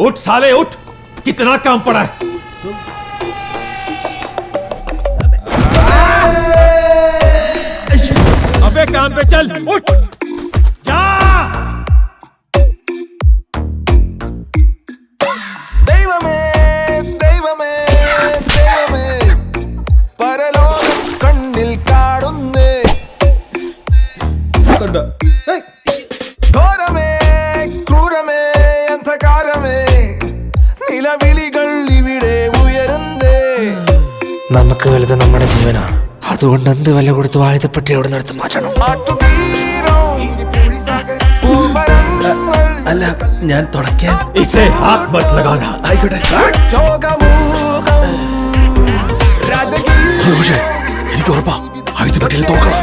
उठ साले उठ, कितना काम पड़ा है। अबे काम पे चल, उठ जा। ദൈവമേ ദൈവമേ ദൈവമേ പരലോകം കണ്ണിൽ കാണുന്നേ ഘോരമേ ക്രൂരമേ അന്ധകാരമേ നിലവിളികൾ ഇവിടെ ഉയരുന്നേ. നമുക്ക് വലുത് നമ്മുടെ ജീവനാ. അതുകൊണ്ട് എന്ത് വില കൊടുത്തു ആയുധപ്പെട്ടി അവിടെ നിന്ന് മാറ്റണം. അല്ല, ഞാൻ തുടക്കാൻ. इसे हाथ मत लगाना. ആയിക്കോട്ടെ. രാജകീയ പക്ഷേ എനിക്ക് ഉറപ്പാ ആയുധപ്പെട്ടിയിൽ തോക്കണം.